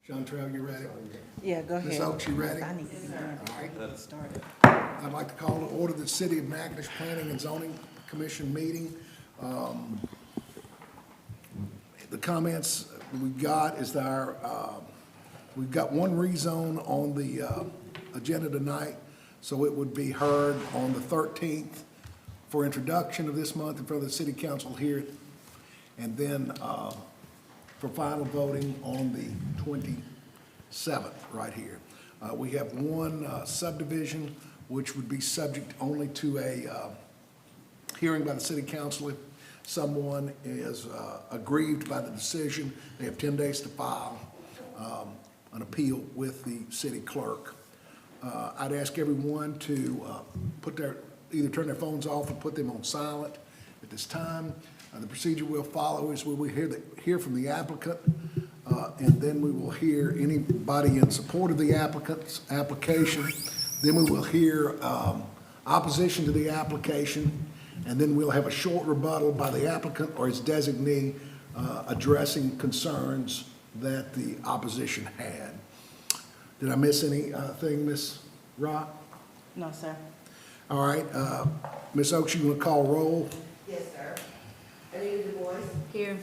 Chantrell, you ready? Yeah, go ahead. Ms. Oaks, you ready? I need to be done All right. before we get started. I'd like to call to order the City of Natchitoches Planning and Zoning Commission meeting. The comments we got is that we've got one rezone on the agenda tonight, so it would be heard on the 13th for introduction of this month in front of the City Council here, and then for final voting on the 27th, right here. We have one subdivision which would be subject only to a hearing by the City Council. If someone is aggrieved by the decision, they have 10 days to file an appeal with the city clerk. I'd ask everyone to either turn their phones off or put them on silent at this time. The procedure we'll follow is we hear from the applicant, and then we will hear anybody in support of the applicant's application. Then we will hear opposition to the application, and then we'll have a short rebuttal by the applicant or his designee addressing concerns that the opposition had. Did I miss anything, Ms. Rock? No, sir. All right, Ms. Oaks, you want to call roll? Yes, sir. Anita Du Bois. Here.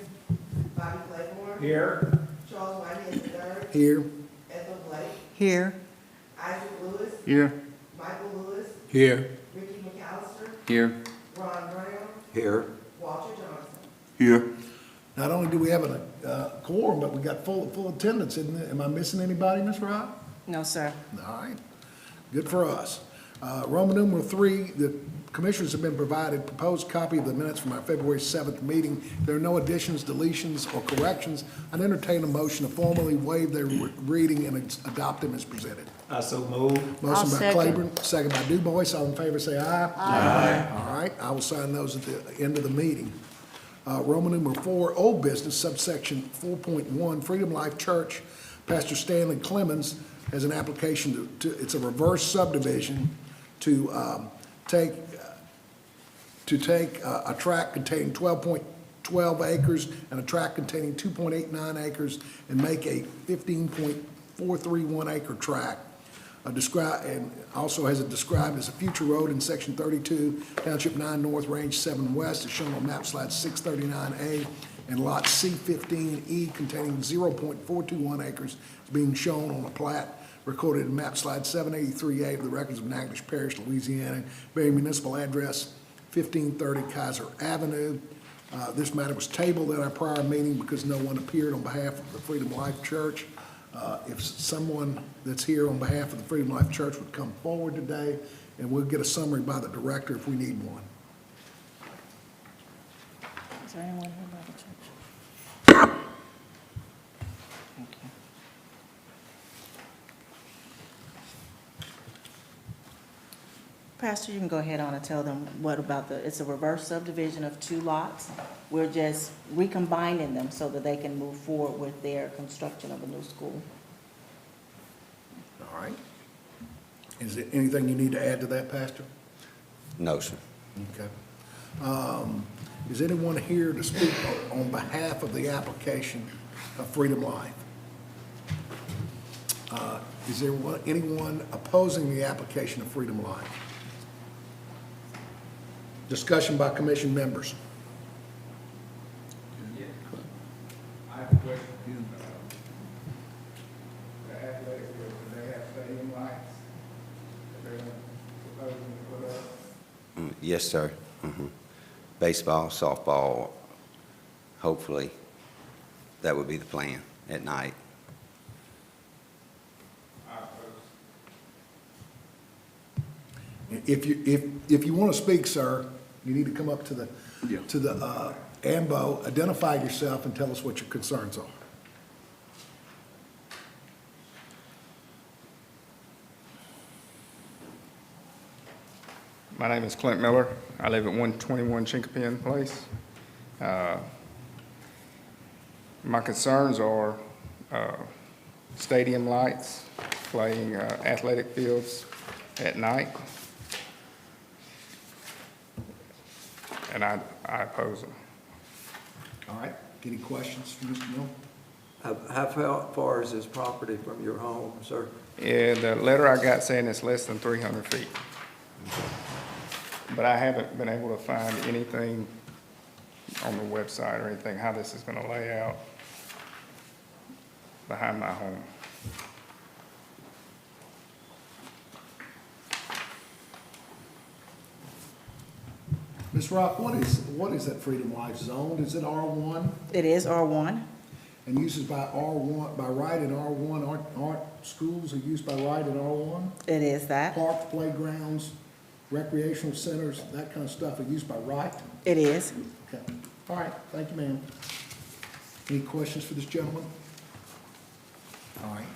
Bobby Claymore. Here. Charles Whitehead III. Here. Ethel Blake. Here. Isaac Lewis. Here. Michael Lewis. Here. Ricky McAllister. Here. Ron Brown. Here. Walter Johnson. Here. Not only do we have a quorum, but we got full attendance, isn't it? Am I missing anybody, Ms. Rock? No, sir. All right, good for us. Roman numeral 3, the commissioners have been provided proposed copy of the minutes from our February 7th meeting. If there are no additions, deletions, or corrections, I'd entertain a motion to formally waive their reading and adopt them as presented. I so move. Motion by second. Claiborne, second by Du Bois. All in favor, say aye. Aye. All right, I will sign those at the end of the meeting. Roman numeral 4, old business, subsection 4.1, Freedom Life Church. Pastor Stanley Clemens has an application it's a reverse subdivision to take a tract containing 12.12 acres and a tract containing 2.89 acres and make a 15.431 acre tract. And also has it described as a future road in section 32, township 9 north, range 7 west, as shown on map slide 639A, and lot C15E containing 0.421 acres is being shown on a plat recorded in map slide 783A of the records of Natchitoches Parish, Louisiana, bearing municipal address 1530 Kaiser Avenue. This matter was tabled at our prior meeting because no one appeared on behalf of the Freedom Life Church. If someone that's here on behalf of the Freedom Life Church would come forward today, and we'll get a summary by the director if we need one. Is there anyone here by the church? Thank you. Pastor, you can go ahead on and tell them what about it's a reverse subdivision of 2 lots. We're just recombining them so that they can move forward with their construction of a new school. All right. Is there anything you need to add to that, Pastor? No, sir. Okay. Is anyone here to speak on behalf of the application of Freedom Life? Is there anyone opposing the application of Freedom Life? Discussion by commission members. I have a question. The athletic field, do they have stadium lights that they're proposing to put up? Yes, sir. Baseball, softball, hopefully, that would be the plan at night. I oppose. If you want to speak, sir, you need to come up to the AMBO, identify yourself, and tell us what your concerns are. My name is Clint Miller. I live at 121 Chinkapin Place. My concerns are stadium lights, playing athletic fields at night, and I oppose them. All right, any questions for Mr. Miller? How far is this property from your home, sir? Yeah, the letter I got saying it's less than 300 feet. But I haven't been able to find anything on the website or anything, how this is gonna lay out behind my home. Ms. Rock, what is that Freedom Life zone? Is it R1? It is R1. And uses by R1, by right in R1, aren't schools are used by right in R1? It is that. Parks, playgrounds, recreational centers, that kind of stuff are used by right? It is. Okay, all right, thank you, ma'am. Any questions for this gentleman? All right.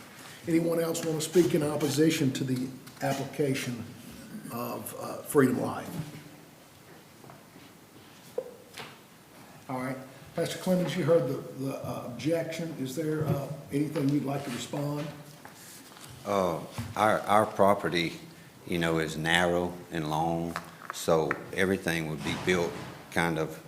Anyone else want to speak in opposition to the application of Freedom Life? All right. Pastor Clemens, you heard the objection. Is there anything you'd like to respond? Our property, you know, is narrow and long, so everything would be built kind of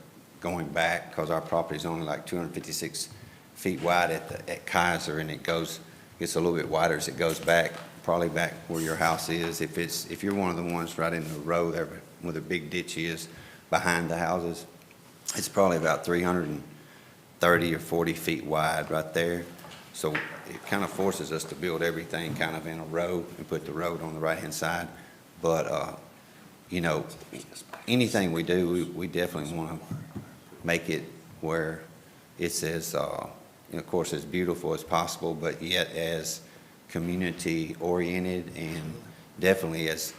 going back, because our property is only like 256 feet wide at Kaiser, and gets a little bit wider as it goes back, probably back where your house is. If you're one of the ones right in the row there where the big ditch is behind the houses, it's probably about 330 or 40 feet wide right there. So it kind of forces us to build everything kind of in a row and put the road on the right-hand side. But, you know, anything we do, we definitely want to make it where it's as, of course, as beautiful as possible, but yet as community-oriented and definitely as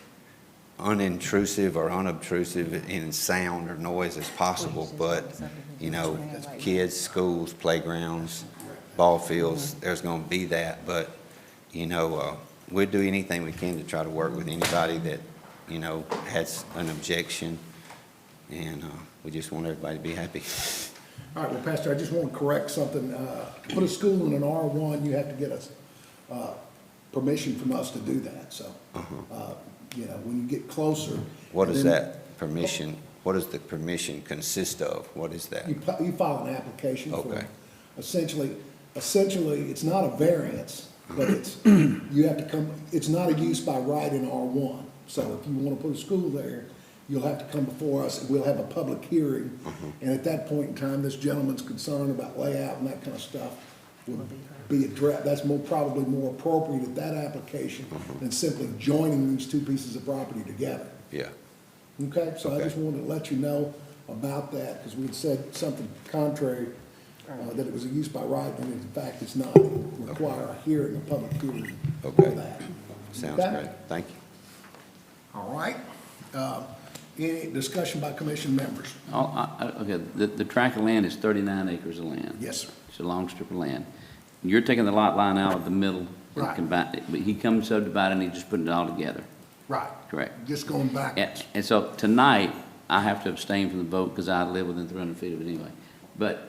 unintrusive or unobtrusive in sound or noise as possible. But, you know, kids, schools, playgrounds, ball fields, there's going to be that. But, you know, we'll do anything we can to try to work with anybody that, you know, has an objection. And we just want everybody to be happy. All right, well, Pastor, I just want to correct something. To put a school in an R1, you have to get us permission from us to do that. So, you know, when you get closer. What is then that permission? What does the permission consist of? What is that? You file an application for Okay. it. Essentially, it's not a variance, but it's, you have to come, it's not a use by right in R1. So if you want to put a school there, you'll have to come before us, and we'll have a public hearing. And at that point in time, this gentleman's concern about layout and that kind of stuff would be addressed. That's probably more appropriate at that application than simply joining these two pieces of property together. Yeah. Okay, so I Okay. just wanted to let you know about that, because we had said something contrary, that it was a use by right, and in fact, it's not. It would require a hearing, a public hearing for Okay. that. Sounds Okay? great. Thank you. All right. Any discussion by commission members? Okay, the tract of land is 39 acres of land. Yes, sir. It's a long strip of land. You're taking the lot line out of the middle and Right. combine it, but he comes subdividing, and he just putting it all together, Right. correct? Just going back. And so tonight, I have to abstain from the vote because I live within 300 feet of it anyway. But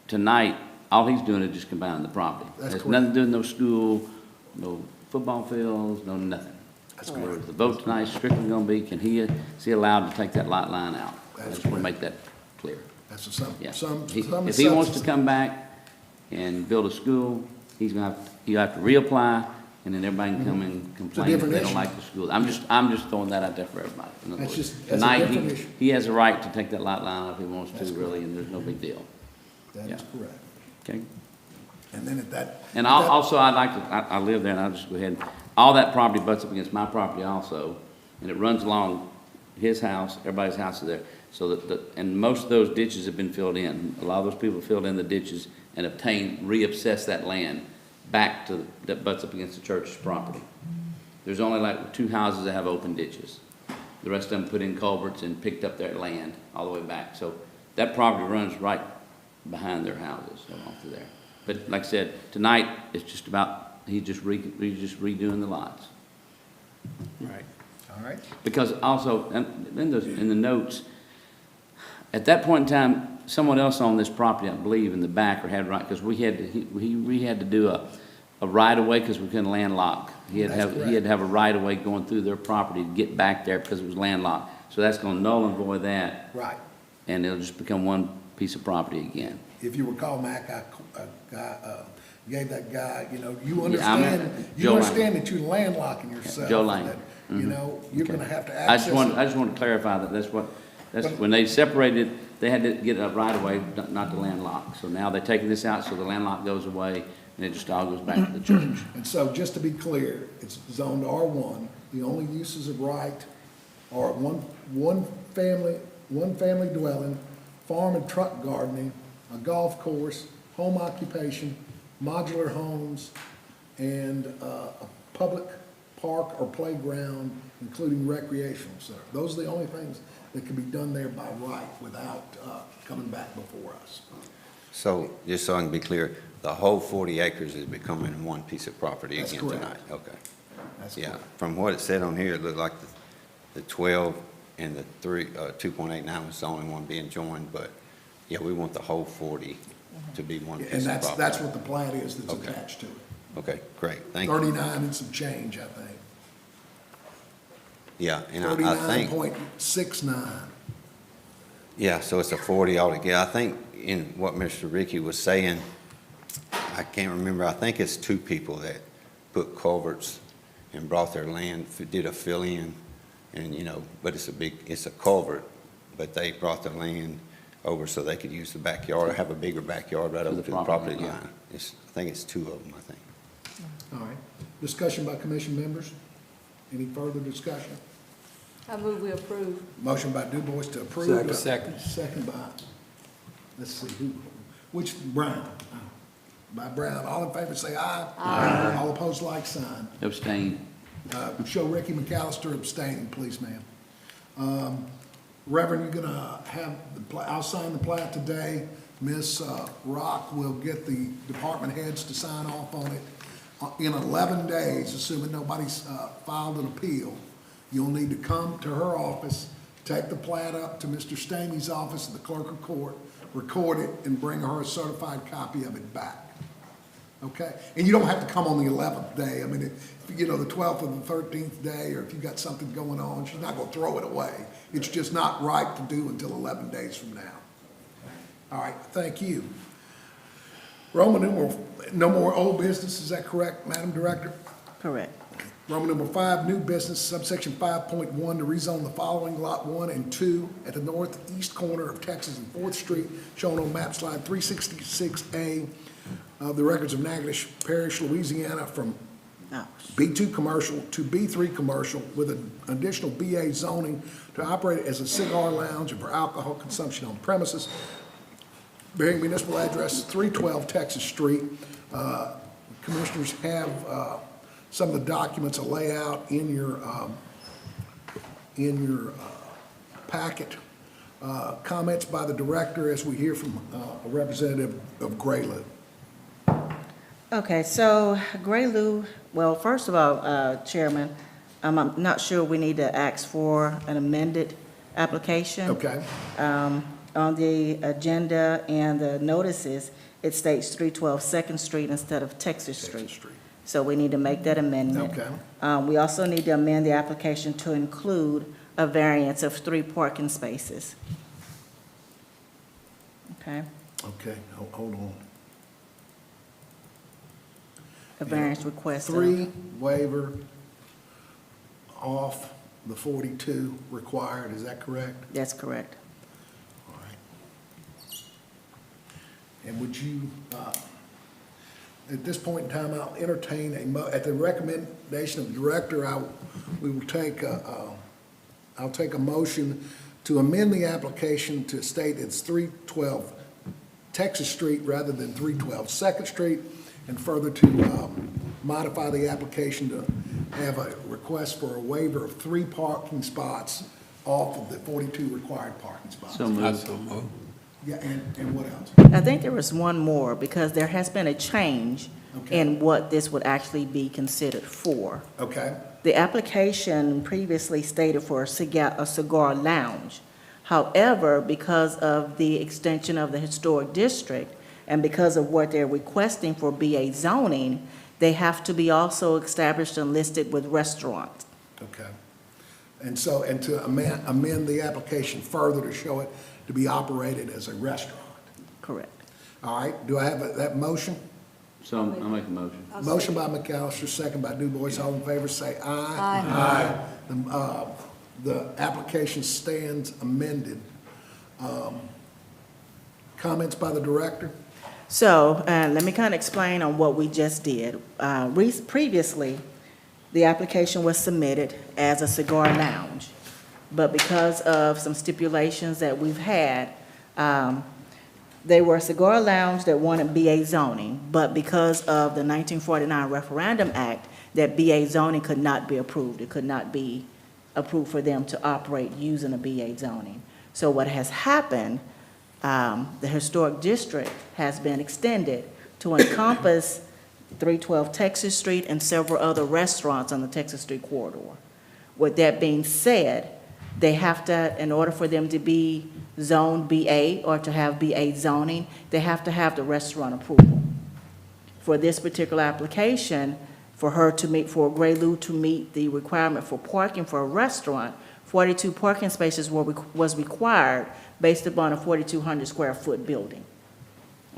tonight, all he's doing is just combining the property. That's Has correct. nothing to do with no school, no football fields, no nothing. That's So correct. the vote tonight is strictly gonna be, is he allowed to take that lot line out? I That's just want to correct. make that clear. That's some Yeah. some If he wants to come back and build a school, he'll have to reapply, and then everybody can come and complain if different they don't issue. like the school. I'm just throwing that out there for everybody. In other That's words, just- that's a tonight, different issue. he has a right to take that lot line out if he wants to, That's really, and there's no big deal, That is Yeah. correct. okay? And then at that. And at that- also, I'd like to, I live there, and I'll just go ahead, all that property butts up against my property also, and it runs along his house, everybody's house is there. So and most of those ditches have been filled in. A lot of those people filled in the ditches and reassessed that land back to, that butts up against the church's property. There's only like 2 houses that have open ditches. The rest of them put in culverts and picked up their land all the way back. So that property runs right behind their houses, off through there. But like I said, tonight, it's just about, he's just redoing the lots. Right. All right, Because also, in the notes, at that point in time, someone else on this property, I believe, in the back, or had right, because we had to do a right-of-way because we couldn't landlock. He had to That's have a right-of-way going through their property to get back there because it was landlocked. So that's gonna null and void that, right. and it'll just become one piece of property again. If you recall, Mac, I gave that guy, you know, you Yeah, I remember. understand, you Joe Lane. understand that you're landlocking yourself. Joe Lane. that, You know, you're Okay. gonna have to I access just it. want to clarify that that's when they separated, they had to get a right-of-way, not to landlock. So now they're taking this out, so the landlock goes away, and it just all goes back to the church. And so, just to be clear, it's zoned R1. The only uses of right are one family dwelling, farm and truck gardening, a golf course, home occupation, modular homes, and a public park or playground, including recreational center. Those are the only things that can be done there by right without coming back before us. So, just so I can be clear, the whole 40 acres is becoming one piece of property That's again correct. tonight? Okay. That's Yeah, correct. from what it said on here, it looked like the 12 and the 2.89 was the only one being joined, but, yeah, we want the whole 40 to be one piece And of property. that's what the plat is that's Okay. attached to it. Okay, great, thank you. 39 and some change, I think. Yeah, and I think, 39.69. yeah, so it's a 40 altogether. I think in what Mr. Ricky was saying, I can't remember, I think it's two people that put culverts and brought their land, did a fill-in, and, you know, but it's a culvert, but they brought their land over so they could use the backyard, or have a bigger backyard right over to the property line. line. I think it's two of them, I think. All right. Discussion by commission members? Any further discussion? I move we approve. Motion by Du Bois to approve. Second. Second by, let's see, Brown. By Brown. All in favor say aye. Aye. All opposed, like sign. Abstain. Show Ricky McAllister abstaining, please, ma'am. Reverend, you're gonna have, I'll sign the plat today. Ms. Rock will get the department heads to sign off on it. In 11 days, assuming nobody's filed an appeal, you'll need to come to her office, take the plat up to Mr. Stamey's office at the clerk of court, record it, and bring her a certified copy of it back. Okay? And you don't have to come on the 11th day. I mean, if, you know, the 12th or the 13th day, or if you've got something going on, she's not gonna throw it away. It's just not right to do until 11 days from now. All right, thank you. Roman numeral, no more old business, is that correct, Madam Director? Correct. Roman number 5, new business, subsection 5.1, to rezone the following Lot 1 and 2 at the northeast corner of Texas and 4th Street, shown on map slide 366A of the records of Natchitoches Parish, Louisiana, from No. B2 commercial to B3 commercial with an additional BA zoning to operate as a cigar lounge and for alcohol consumption on premises, bearing municipal address 312 Texas Street. Commissioners have some of the documents, a layout in your packet. Comments by the director as we hear from a representative of Graylow. Okay, so Gray Lou, well, first of all, Chairman, I'm not sure we need to ask for an amended application. Okay, On the agenda and the notices, it states 312 Second Street instead of Texas Street. Texas Street. So we need to make that amendment. Okay. We also need to amend the application to include a variance of 3 parking spaces. Okay, Okay, hold on. a variance request. 3 waiver off the 42 required, is that correct? That's correct. All right. And would you, at this point in time, I'll entertain at the recommendation of the director, we will take I'll take a motion to amend the application to state it's 312 Texas Street rather than 312 Second Street, and further to modify the application to have a request for a waiver of 3 parking spots off of the 42 required parking spots. So moved. Yeah, and what else? I think there was one more, because there has been a change Okay. in what this would actually be considered for. Okay, The application previously stated for a cigar lounge. However, because of the extension of the historic district and because of what they're requesting for BA zoning, they have to be also established and listed with restaurants. Okay. And so, and to amend the application further to show it to be operated as a restaurant. Correct. All right, do I have that motion? So I'll make a motion. Motion by McAllister, second by Du Bois. All in favor, say aye. Aye. The application stands amended. Comments by the director? So, let me kind of explain on what we just did. Previously, the application was submitted as a cigar lounge, but because of some stipulations that we've had, they were a cigar lounge that wanted BA zoning, but because of the 1949 Referendum Act, that BA zoning could not be approved. It could not be approved for them to operate using a BA zoning. So what has happened, the historic district has been extended to encompass 312 Texas Street and several other restaurants on the Texas Street corridor. With that being said, they have to, in order for them to be zoned BA or to have BA zoning, they have to have the restaurant approval. For this particular application, for Gray Lou to meet the requirement for parking for a restaurant, 42 parking spaces was required based upon a 4,200 square foot building.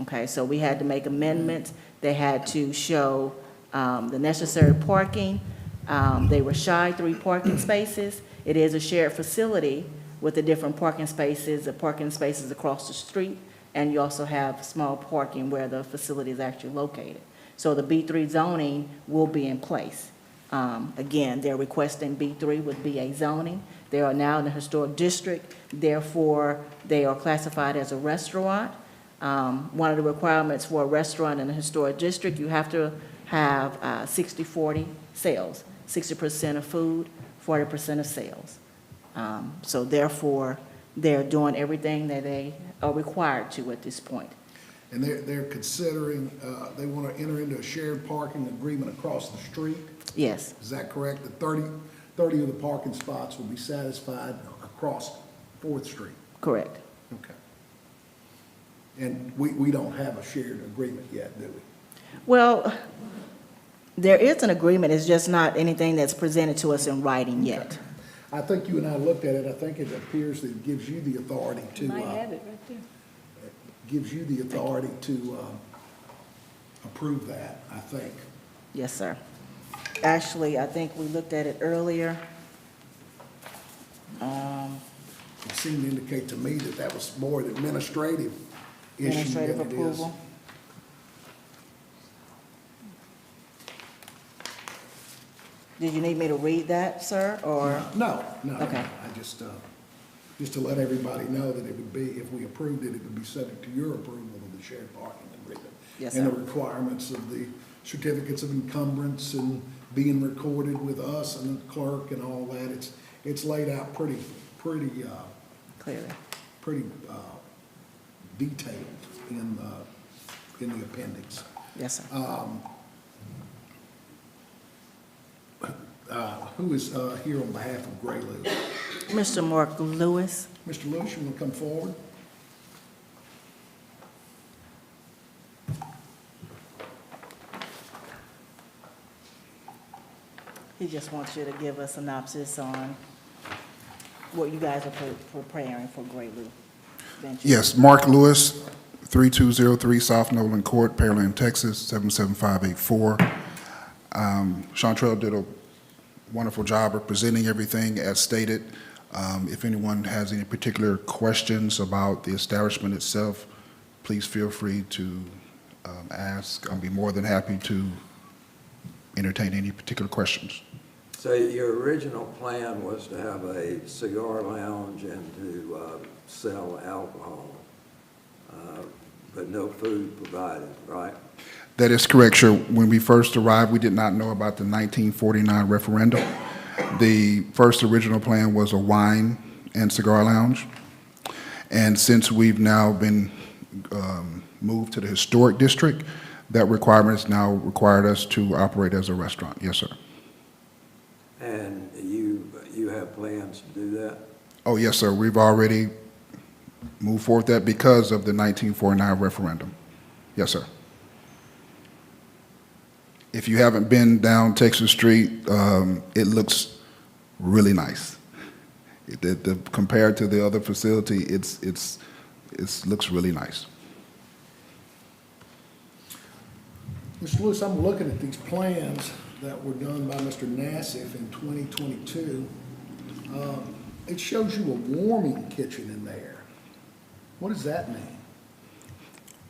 Okay, so we had to make amendments. They had to show the necessary parking. They were shy 3 parking spaces. It is a shared facility with the different parking spaces across the street, and you also have small parking where the facility is actually located. So the B3 zoning will be in place. Again, they're requesting B3 with BA zoning. They are now in the historic district, therefore they are classified as a restaurant. One of the requirements for a restaurant in the historic district, you have to have 60-40 sales, 60% of food, 40% of sales. So therefore, they're doing everything that they are required to at this point. And they're considering, they want to enter into a shared parking agreement across the street? Yes, Is that correct? The 30 of the parking spots will be satisfied across 4th Street? correct. Okay. And we don't have a shared agreement yet, do we? Well, there is an agreement, it's just not anything that's presented to us in writing yet. I think you and I looked at it, I think it appears that it gives you the authority to, You might have it right there. gives you the authority to approve that, I think. Yes, sir. Actually, I think we looked at it earlier. It seemed to indicate to me that that was more an administrative issue Administrative than it is. approval. Did you need me to read that, sir, or? No. Okay. I just to let everybody know that it would be, if we approved it, it would be subject to your approval of the shared parking agreement. Yes, And sir. the requirements of the certificates of encumbrance and being recorded with us and the clerk and all that. It's laid out pretty Clearly. detailed in the appendix. Yes, sir. Who is here on behalf of Gray Lou? Mr. Mark Lewis. Mr. Lewis, you want to come forward? He just wants you to give a synopsis on what you guys are preparing for Gray Lou Venture. Yes, Mark Lewis, 3203 South Nolan Court, Pearland, Texas, 77584. Chantrell did a wonderful job of presenting everything as stated. If anyone has any particular questions about the establishment itself, please feel free to ask. I'll be more than happy to entertain any particular questions. So your original plan was to have a cigar lounge and to sell alcohol, but no food provided, right? That is correct, sir. When we first arrived, we did not know about the 1949 referendum. The first original plan was a wine and cigar lounge. And since we've now been moved to the historic district, that requirement has now required us to operate as a restaurant. Yes, sir. And you have plans to do that? Oh, yes, sir. We've already moved forward with that because of the 1949 referendum. Yes, sir. If you haven't been down Texas Street, it looks really nice. Compared to the other facility, it looks really nice. Mr. Lewis, I'm looking at these plans that were done by Mr. Nassif in 2022. It shows you a warming kitchen in there. What does that mean?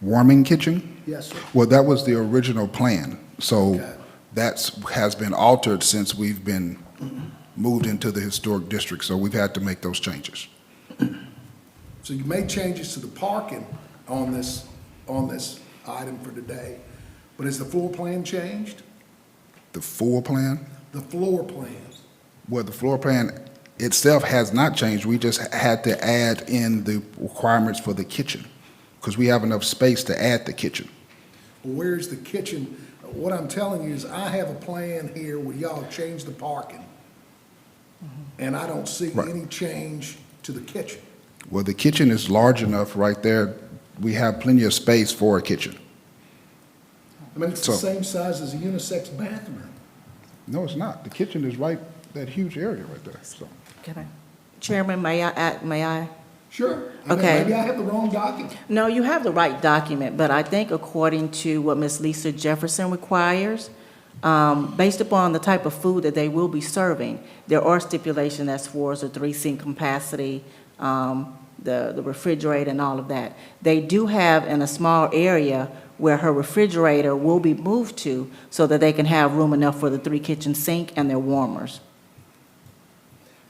Warming kitchen? Yes, sir. Well, that was the original plan. So Okay. that has been altered since we've been moved into the historic district. So we've had to make those changes. So you made changes to the parking on this item for today, but has the floor plan changed? The full plan? The floor plans? Well, the floor plan itself has not changed. We just had to add in the requirements for the kitchen because we have enough space to add the kitchen. Where's the kitchen? What I'm telling you is I have a plan here where y'all changed the parking, and I don't see Right. any change to the kitchen. Well, the kitchen is large enough right there. We have plenty of space for a kitchen. I mean, it's the So- same size as a unisex bathroom. No, it's not. The kitchen is right, that huge area right there. So, Can I? Chairman, may I? Sure. I mean, Okay. maybe I have the wrong document. No, you have the right document, but I think according to what Ms. Lisa Jefferson requires, based upon the type of food that they will be serving, there are stipulations as far as the 3-sink capacity, the refrigerator and all of that. They do have in a small area where her refrigerator will be moved to so that they can have room enough for the 3 kitchen sink and their warmers.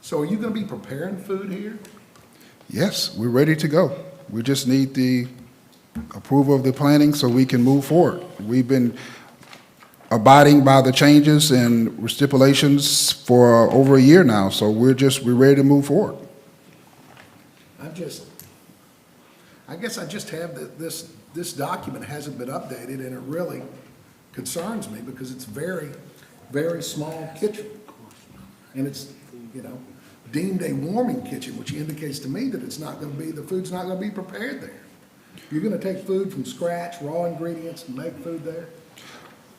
So are you gonna be preparing food here? yes, we're ready to go. We just need the approval of the planning so we can move forward. We've been abiding by the changes and stipulations for over a year now, so we're ready to move forward. I guess I just have this document hasn't been updated, and it really concerns me because it's very, very small kitchen. And it's, deemed a warming kitchen, which indicates to me that the food's not gonna be prepared there. You're gonna take food from scratch, raw ingredients, and make food there?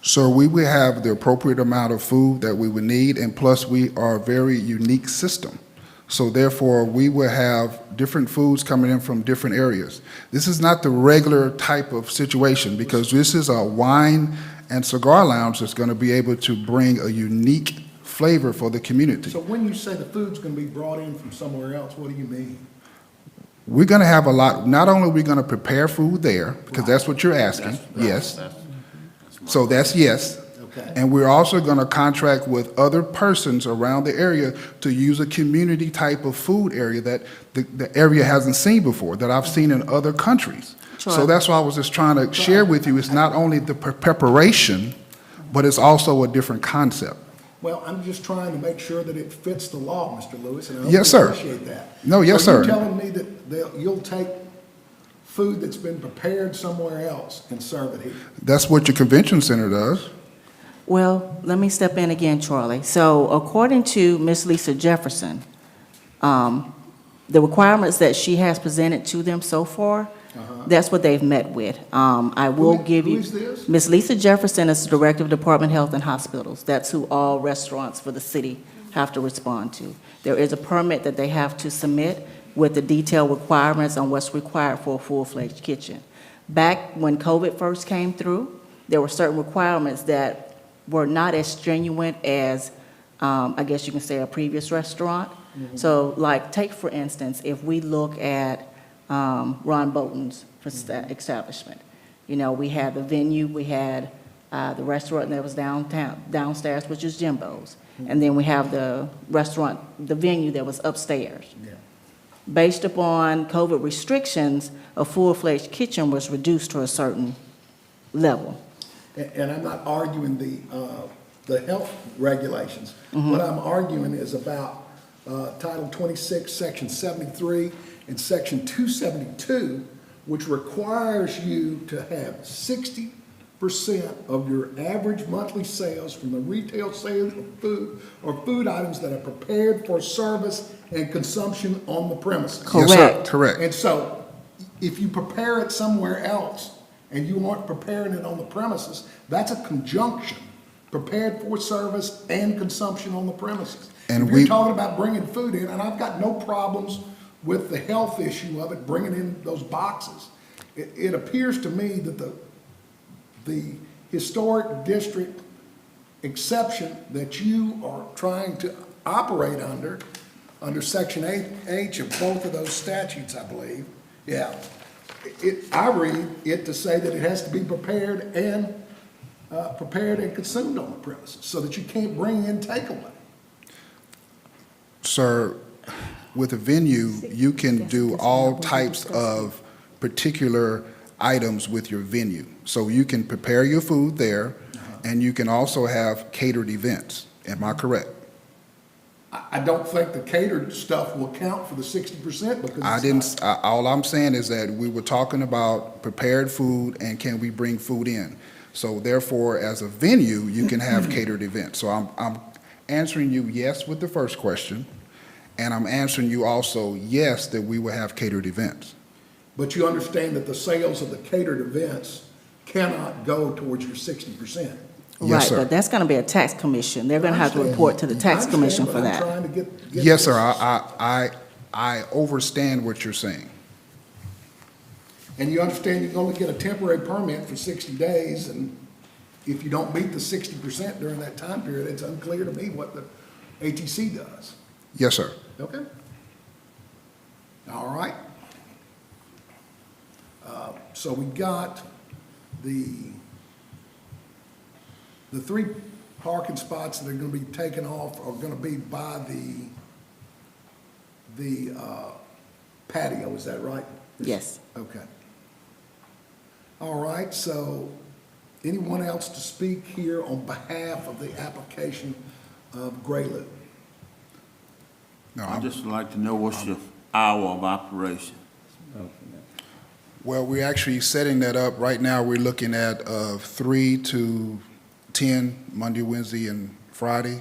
So we will have the appropriate amount of food that we would need, and plus we are a very unique system. So therefore, we will have different foods coming in from different areas. This is not the regular type of situation because this is a wine and cigar lounge that's going to be able to bring a unique flavor for the community. So when you say the food's gonna be brought in from somewhere else, what do you mean? We're going to have a lot, not only are we going to prepare food there, because that's what you're asking, yes. So that's yes. Okay. And we're also going to contract with other persons around the area to use a community type of food area that the area hasn't seen before, that I've seen in other countries. So Sure. that's why I was just trying to share with you, it's not only the preparation, but it's also a different concept. Well, I'm just trying to make sure that it fits the law, Mr. Lewis, and I hope Yes, you sir. appreciate that. No, yes, So sir. you're telling me that you'll take food that's been prepared somewhere else and serve it here? That's what your convention center does. Well, let me step in again, Charlie. So according to Ms. Lisa Jefferson, the requirements that she has presented to them so far, that's what they've met with. I will give you. Who is this? Ms. Lisa Jefferson is the Director of Department of Health and Hospitals. That's who all restaurants for the city have to respond to. There is a permit that they have to submit with the detailed requirements on what's required for a full-fledged kitchen. Back when COVID first came through, there were certain requirements that were not as stringent as, I guess you can say, a previous restaurant. So like, take for instance, if we look at Ron Bolton's establishment. We had the venue, we had the restaurant that was downstairs, which is Jimbo's. And then we have the restaurant, the venue that was upstairs. Yeah. Based upon COVID restrictions, a full-fledged kitchen was reduced to a certain level. And I'm not arguing the health regulations. What I'm arguing is about Title 26, Section 73, and Section 272, which requires you to have 60 of your average monthly sales from the retail sale of food or food items that are prepared for service and consumption on the premises. Yes, sir. Correct. Correct. And so, if you prepare it somewhere else and you aren't preparing it on the premises, that's a conjunction, prepared for service and consumption on the premises. And If we- you're talking about bringing food in, and I've got no problems with the health issue of it, bringing in those boxes. It appears to me that the historic district exception that you are trying to operate under Section 8H of both of those statutes, I believe, yeah. I read it to say that it has to be prepared and consumed on the premises, so that you can't bring in takeaway. Sir, with a venue, you can do all types of particular items with your venue. So you can prepare your food there, and you can also have catered events. Am I correct? I don't think the catered stuff will count for the 60% because I it's didn't, not. all I'm saying is that we were talking about prepared food and can we bring food in? So therefore, as a venue, you can have catered events. So I'm answering you yes with the first question, and I'm answering you also yes that we will have catered events. But you understand that the sales of the catered events cannot go towards your 60%. Yes, Right, sir. but that's gonna be a tax commission. They're gonna have to I understand. report to the tax I commission understand, for but that. I'm trying to get Yes, sir, this- I overstand what you're saying. And you understand you can only get a temporary permit for 60 days, and if you don't meet the 60% during that time period, it's unclear to me what the ATC does. Yes, sir. Okay? All right. So we got the three parking spots that are gonna be taken off are gonna be by the patio, is that right? Yes. Okay. All right, so anyone else to speak here on behalf of the application of Grayloop? No, I'd just like to know what's your hour of operation? Well, we're actually setting that up. Right now, we're looking at 3 to 10, Monday, Wednesday, and Friday,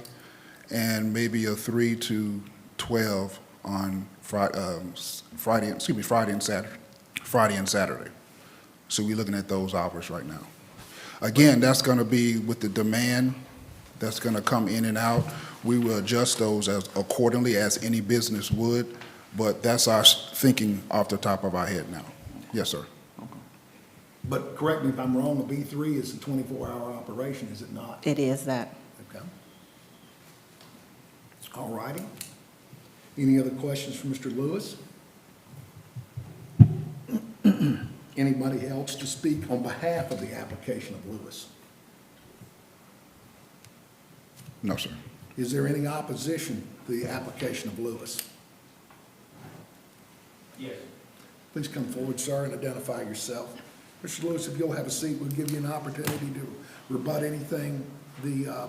and maybe a 3 to 12 on Friday and Saturday. So we're looking at those hours right now. Again, that's going to be with the demand that's going to come in and out. We will adjust those as accordingly as any business would, but that's our thinking off the top of our head now. Yes, sir. But correct me if I'm wrong, a B3 is a 24-hour operation, is it not? It is that. Okay. All righty. Any other questions for Mr. Lewis? Anybody else to speak on behalf of the application of Lewis? No, sir. Is there any opposition to the application of Lewis? Yes. Please come forward, sir, and identify yourself. Mr. Lewis, if you'll have a seat, we'll give you an opportunity to rebut anything the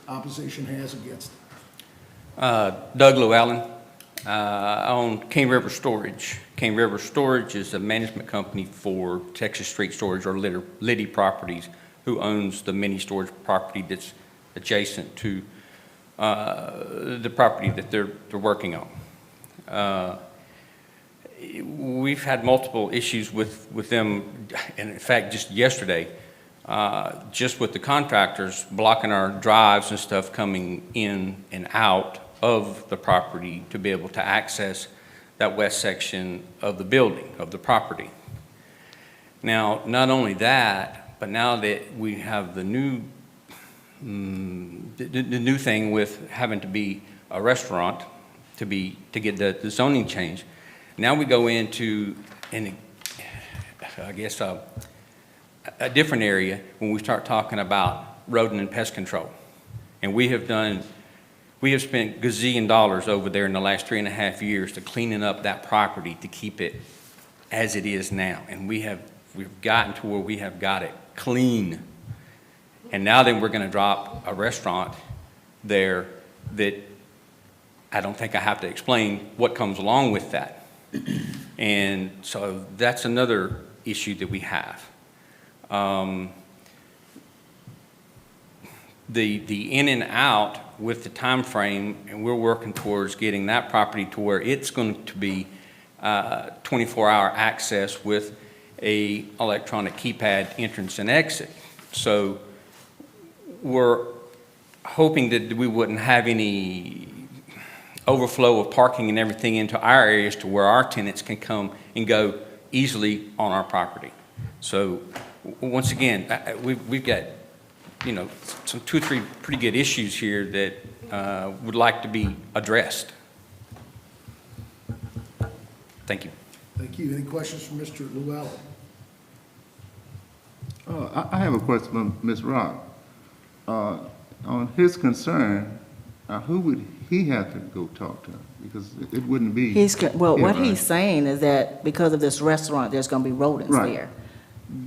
opposition has against it. Doug Llewellyn. I own Cane River Storage. Cane River Storage is a management company for Texas Street Storage or Liddy Properties, who owns the mini storage property that's adjacent to the property that they're working on. We've had multiple issues with them, and in fact, just yesterday, just with the contractors blocking our drives and stuff coming in and out of the property to be able to access that west section of the building, of the property. Now, not only that, but now that we have the new, the new thing with having to be a restaurant to get the zoning change, now we go into, I guess, a different area when we start talking about rodent and pest control. And we have spent gazillion dollars over there in the last 3.5 years to cleaning up that property to keep it as it is now. And we've gotten to where we have got it clean. And now then we're gonna drop a restaurant there that I don't think I have to explain what comes along with that. And so that's another issue that we have. the in and out with the time frame, and we're working towards getting that property to where it's going to be 24-hour access with a electronic keypad entrance and exit. So we're hoping that we wouldn't have any overflow of parking and everything into our areas to where our tenants can come and go easily on our property. So once again, we've got, you know, some 2 or 3 pretty good issues here that would like to be addressed. Thank you. Thank you. Any questions from Mr. Llewellyn? I have a question from Ms. Rock. On his concern, who would he have to go talk to? Because it wouldn't be. Well, what him, he's saying is that because of this restaurant, there's gonna be rodents Right. there.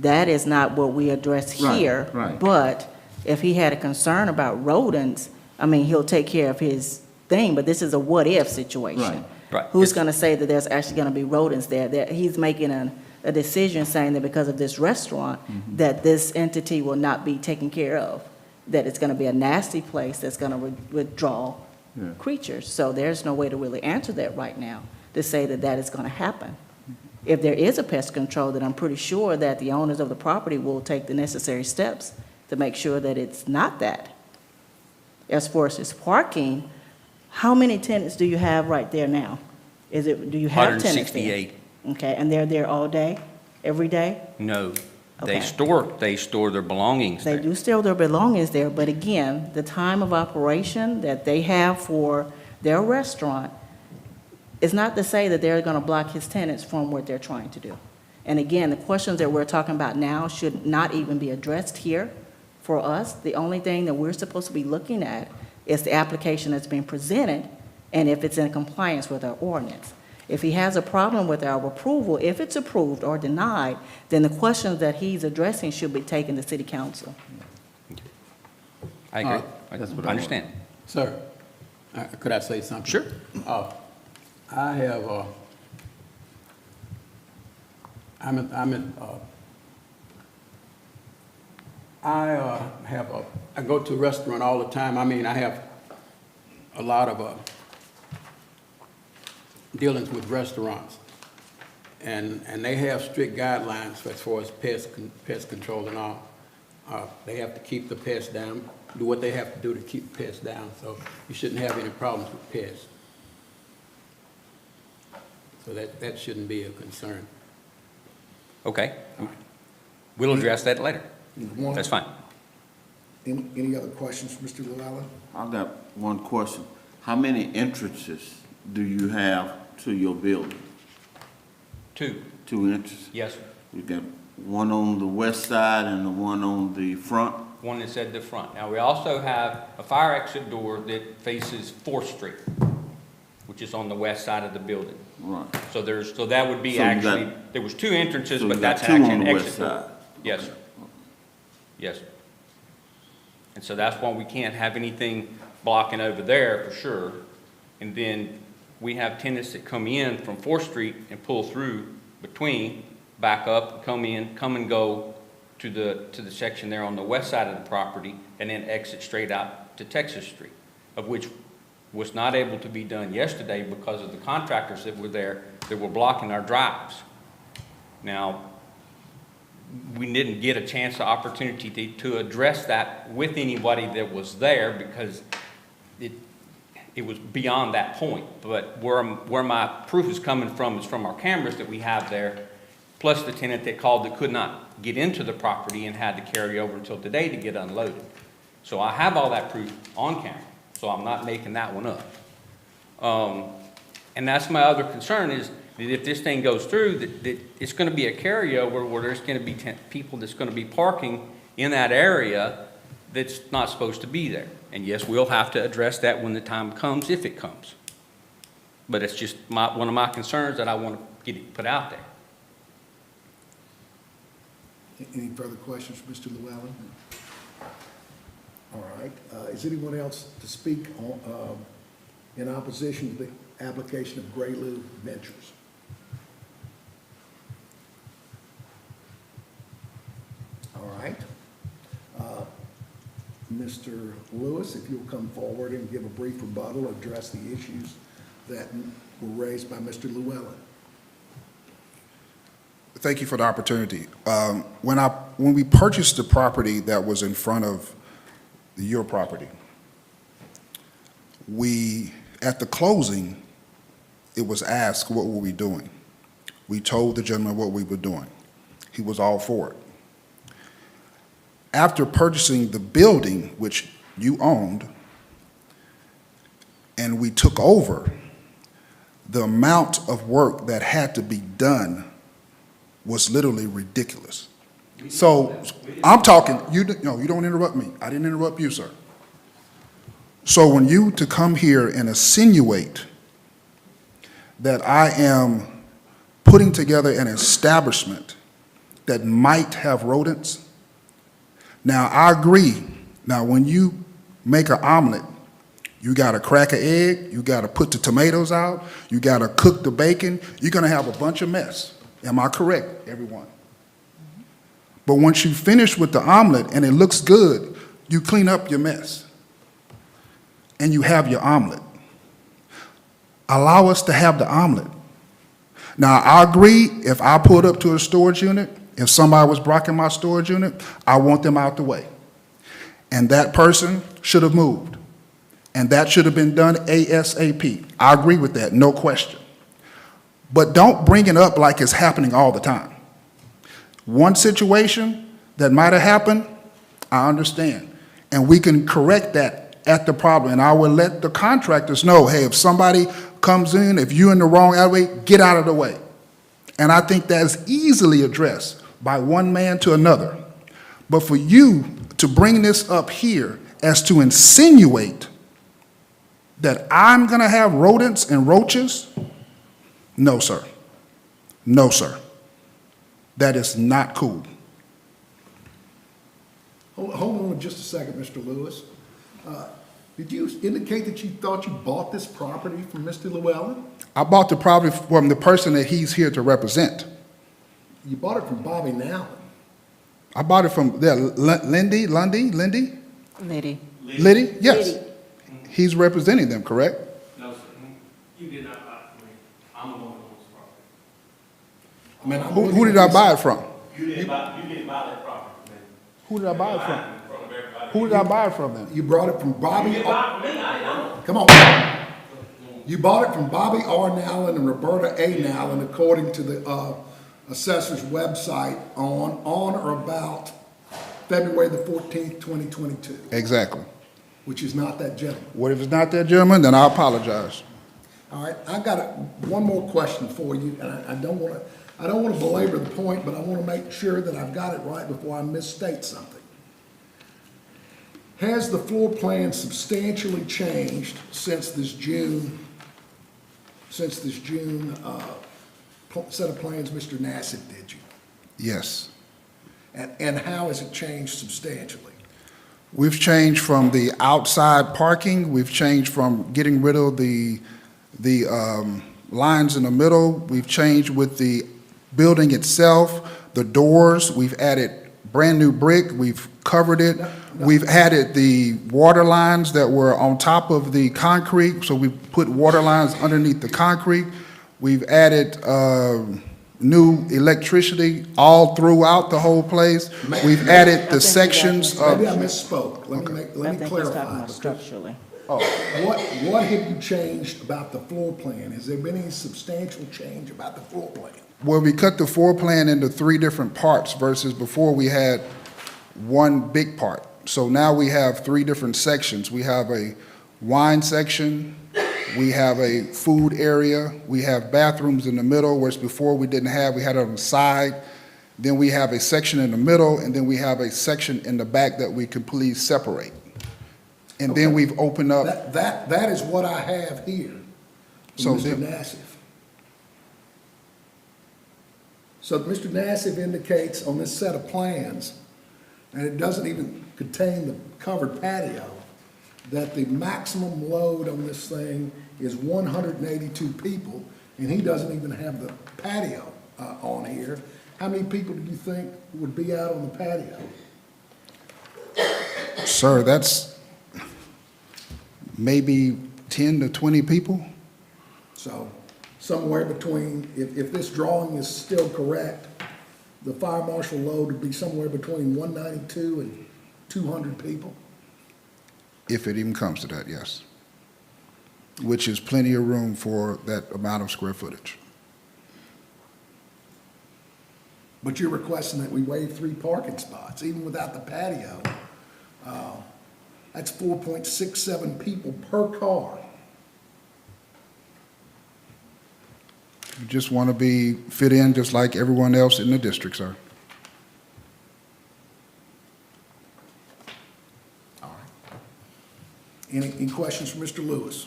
That is not what we address Right, here. right. But if he had a concern about rodents, I mean, he'll take care of his thing, but this is a what-if situation. Right. Right. Who's gonna say that there's actually gonna be rodents there? That he's making a decision saying that because of this restaurant, Mm-hmm. that this entity will not be taken care of, that it's gonna be a nasty place that's gonna withdraw Yeah. creatures. So there's no way to really answer that right now, to say that that is gonna happen. If there is a pest control, then I'm pretty sure that the owners of the property will take the necessary steps to make sure that it's not that. As far as his parking, how many tenants do you have right there now? Do you have tenants there? 168. Okay, and they're there all day, every day? No, Okay. they store their belongings They there. do still their belongings there, but again, the time of operation that they have for their restaurant is not to say that they're gonna block his tenants from what they're trying to do. And again, the questions that we're talking about now should not even be addressed here for us. The only thing that we're supposed to be looking at is the application that's being presented and if it's in compliance with our ordinance. If he has a problem with our approval, if it's approved or denied, then the questions that he's addressing should be taken to city council. I agree. That's what I I understand. Sir, could I say something? Sure. I have, I go to a restaurant all the time. I mean, I have a lot of dealings with restaurants. And they have strict guidelines as far as pest control and all. They have to keep the pests down, do what they have to do to keep the pests down. So you shouldn't have any problems with pests. So that shouldn't be a concern. Okay. We'll address that later. One- That's fine. Any other questions for Mr. Llewellyn? I've got one question. How many entrances do you have to your building? 2, 2 entrances? yes, sir. You got one on the west side and the one on the front? One that's at the front. Now, we also have a fire exit door that faces 4th Street, which is on the west side of the building. Right. So that would be So you got- actually, there was 2 entrances, So but you got that's 2 actually on an the exit west door. side? Yes, sir. Yes, sir. And so that's why we can't have anything blocking over there for sure. And then we have tenants that come in from 4th Street and pull through between, back up, come in, come and go to the section there on the west side of the property, and then exit straight out to Texas Street, of which was not able to be done yesterday because of the contractors that were there that were blocking our drives. Now, we didn't get a chance, or opportunity to address that with anybody that was there because it was beyond that point. But where my proof is coming from is from our cameras that we have there, plus the tenant that called that could not get into the property and had to carry over until today to get unloaded. So I have all that proof on camera, so I'm not making that one up. And that's my other concern is that if this thing goes through, that it's going to be a carryover where there's going to be people that's going to be parking in that area that's not supposed to be there. And yes, we'll have to address that when the time comes, if it comes. But it's just one of my concerns that I want to get it put out there. Any further questions for Mr. Llewellyn? All right. Is anyone else to speak on, in opposition to the application of Graylu Ventures? All right. Mr. Lewis, if you'll come forward and give a brief rebuttal, address the issues that were raised by Mr. Llewellyn. Thank you for the opportunity. When we purchased the property that was in front of your property, at the closing, it was asked, what were we doing? We told the gentleman what we were doing. He was all for it. After purchasing the building, which you owned, and we took over, the amount of work that had to be done was literally ridiculous. So I'm talking, no, you don't interrupt me. I didn't interrupt you, sir. So when you to come here and insinuate that I am putting together an establishment that might have rodents, now I agree. Now when you make an omelet, you gotta crack an egg, you gotta put the tomatoes out, you gotta cook the bacon, you're gonna have a bunch of mess. Am I correct, everyone? But once you finish with the omelet and it looks good, you clean up your mess and you have your omelet. Allow us to have the omelet. Now, I agree, if I pulled up to a storage unit, if somebody was blocking my storage unit, I want them out the way. And that person should have moved. And that should have been done ASAP. I agree with that, no question. But don't bring it up like it's happening all the time. One situation that might have happened, I understand. And we can correct that at the problem. And I will let the contractors know, hey, if somebody comes in, if you're in the wrong alleyway, get out of the way. And I think that is easily addressed by one man to another. But for you to bring this up here as to insinuate that I'm gonna have rodents and roaches, no, sir. No, sir. That is not cool. Hold on just a second, Mr. Lewis. Did you indicate that you thought you bought this property from Mr. Llewellyn? I bought the property from the person that he's here to represent. You bought it from Bobby Nowlin. I bought it from Liddy? Liddy? Yes. Liddy. He's representing them, correct? No, sir. You did not buy it from me. I'm the one who owns the property. I mean, I'm Who looking did at I this- buy it from? You didn't buy that property from me. Who did I buy it from? From everybody. Who did I buy it from then? You brought it from You Bobby. didn't buy it from me, I know. Come on. You bought it from Bobby R. Nowlin and Roberta A. Nowlin, according to the assessor's website on or about February the 14th, 2022, Exactly. which is not that gentleman. What if it's not that gentleman, then I apologize. All right, I got one more question for you, and I don't want to belabor the point, but I want to make sure that I've got it right before I misstate something. Has the floor plan substantially changed since this June set of plans Mr. Nassif did you? Yes. And how has it changed substantially? We've changed from the outside parking, we've changed from getting rid of the lines in the middle, we've changed with the building itself, the doors, we've added brand-new brick, we've covered it, we've added the water lines that were on top of the concrete, so we put water lines underneath the concrete, we've added new electricity all throughout the whole place, we've added the sections of... Maybe I misspoke, let me I think he's clarify. talking about structurally. What have you changed about the floor plan? Has there been any substantial change about the floor plan? Well, we cut the floor plan into 3 different parts versus before we had one big part. So now we have 3 different sections. We have a wine section, we have a food area, we have bathrooms in the middle, whereas before we didn't have, we had it on the side. Then we have a section in the middle, and then we have a section in the back that we completely separate. And then we've opened up. That is what I have here So from Mr. then- Nassif. So Mr. Nassif indicates on this set of plans, and it doesn't even contain the covered patio, that the maximum load on this thing is 182 people, and he doesn't even have the patio on here. How many people do you think would be out on the patio? Sir, that's maybe 10 to 20 people? So somewhere between, if this drawing is still correct, the fire marshal load would be somewhere between 192 and 200 people. If it even comes to that, yes. Which is plenty of room for that amount of square footage. But you're requesting that we waive 3 parking spots, even without the patio. That's 4.67 people per car. You just want to be fit in just like everyone else in the district, sir. All right. Any questions for Mr. Lewis?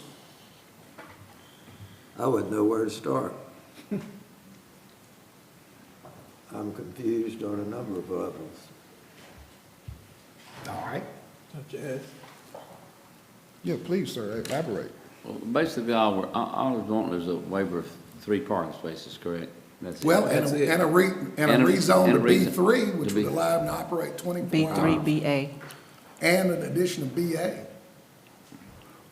I wouldn't know where to start. I'm confused on a number of levels. All right. Such as? Yeah, please, sir, elaborate. Well, basically, all I was wanting is a waiver of 3 parking spaces, correct? That's it. Well, That's it. and a rezone to and a B3, which to would B- allow them to operate 24 B3, hours. BA. And an addition of BA.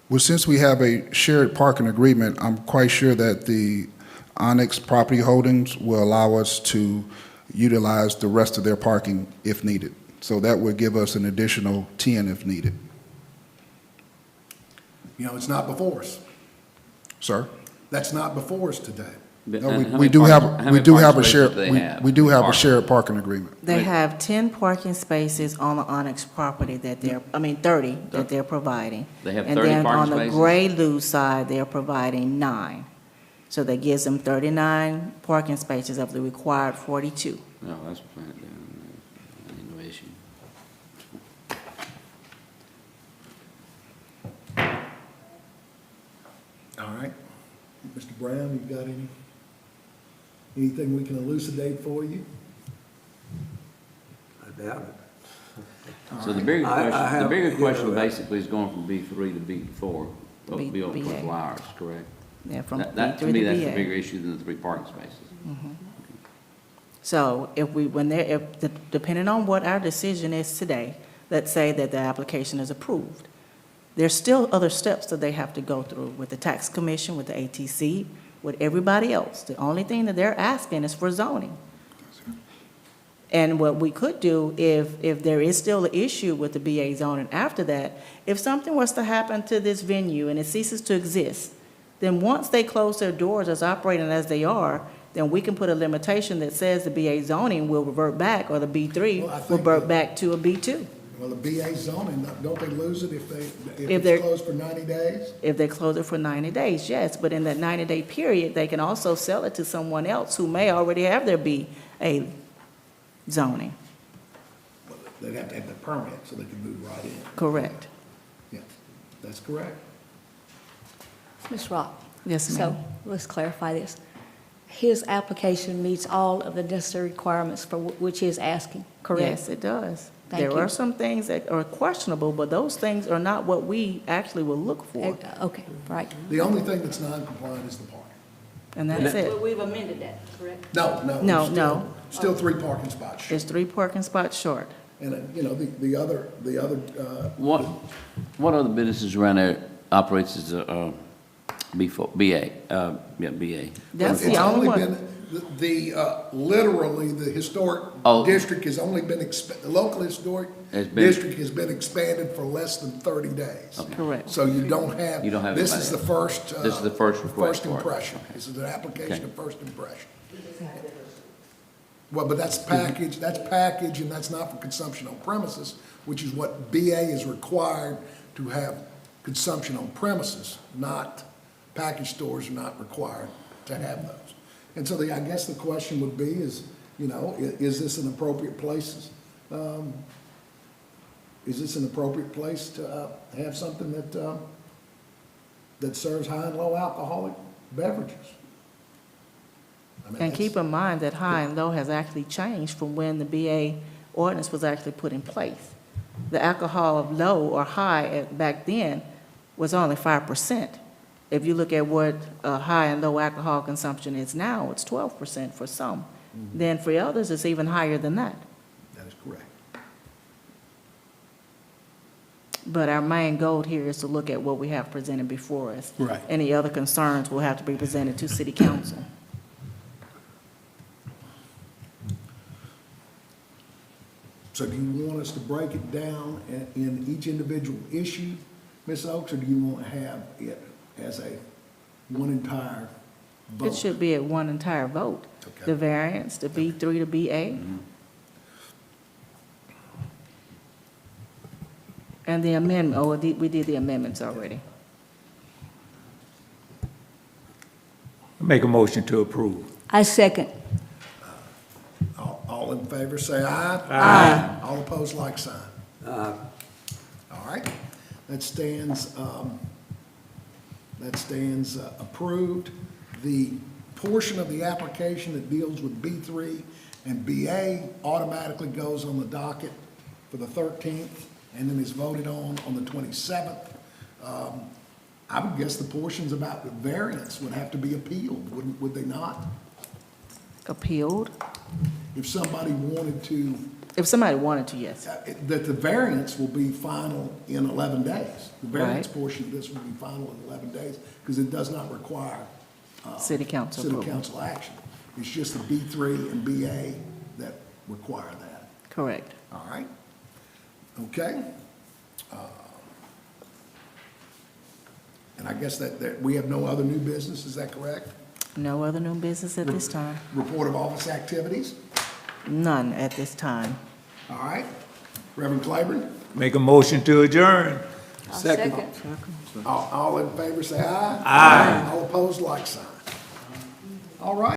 Well, since we have a shared parking agreement, I'm quite sure that the Onyx Property Holdings will allow us to utilize the rest of their parking if needed. So that would give us an additional 10 if needed. You know, it's not before us. Sir? That's not before us today. But No, how we many do parking- have, how we many do parking have a spaces shared, do they have? we do have a Parking. shared parking agreement. They Wait. have 10 parking spaces on the Onyx property that they're, 30 that they're providing. They have 30 parking And then on the spaces? Gray Lou side, they're providing 9. So that gives them 39 parking spaces of the required 42. No, that's plenty, no issue. All right. Mr. Brown, you got anything we can elucidate for you? I doubt it. So the bigger I question, the have- bigger you question know, basically is going from B3 to B4, will be open BA. 24 hours, correct? Yeah, from That, to B3 me, to that's the BA. bigger issue than the 3 parking spaces. So if we, depending on what our decision is today, let's say that the application is approved, there's still other steps that they have to go through with the tax commission, with the ATC, with everybody else. The only thing that they're asking is for zoning. And what we could do, if there is still an issue with the BA zoning after that, if something was to happen to this venue and it ceases to exist, then once they close their doors as operating as they are, then we can put a limitation that says the BA zoning will revert back, or the Well, I B3 will think revert that- back to a B2. Well, the BA zoning, don't they lose it if If it's they're- closed for 90 days? If they close it for 90 days, yes, but in that 90-day period, they can also sell it to someone else who may already have their BA zoning. Well, they'd have to have the permit so they can move right in. Correct. Yeah, that's correct. Ms. Rock? Yes, ma'am. So, let's clarify this. His application meets all of the necessary requirements for which he is asking, correct? Yes, it does. Thank There you. are some things that are questionable, but those things are not what we actually will look for, Okay, right. The only thing that's non-compliant is the parking. and that's it. We've amended that, correct? No. No, still- no. Still 3 parking spots. There's 3 parking spots short. And, you know, the other, What other businesses around there operates as a B4, BA, BA? That's it's the only one. been, literally, the historic Oh. district has only been, the local historic Has been- district has been expanded for less than 30 days. Okay. Correct. So you don't have. You don't have This anybody is the else. first. This is the first request First for it. impression. Okay. This is an application Okay. of first impression. Well, but that's package, and that's not for consumption on premises, which is what BA is required to have consumption on premises, not, package stores are not required to have those. And so I guess the question would be is, you know, is this an appropriate place? Is this an appropriate place to have something that serves high and low alcoholic beverages? I mean, And that's- keep in mind that high and low has actually changed from when the BA ordinance was actually put in place. The alcohol of low or high back then was only 5%. If you look at what high and low alcohol consumption is now, it's 12% for some. Then for others, it's even higher than that. That is correct. But our main goal here is to look at what we have presented before us. Right. Any other concerns will have to be presented to city council. So do you want us to break it down in each individual issue, Ms. Oaks, or do you want to have it as a one entire vote? It should be at one entire vote. Okay. The variance, the B3 to BA. And the amendment, we did the amendments already. Make a motion to approve. I second. All in favor, say aye. Aye. All opposed, like sign. All right, that stands approved. The portion of the application that deals with B3 and BA automatically goes on the docket for the 13th and then is voted on the 27th. I would guess the portions about the variance would have to be appealed, would they not? Appealed? If somebody wanted to, If somebody wanted to, yes. that the variance will be final in 11 days. The variance Right. portion of this will be final in 11 days because it does not require City council city approval. council action. It's just the B3 and BA that require that. Correct. All right? Okay? And I guess that we have no other new business, is that correct? No other new business at this time? Report of office activities? None at this time. All right? Reverend Claiborne? Make a motion to adjourn. Second. All in favor, say aye. Aye. All opposed, like sign. All right.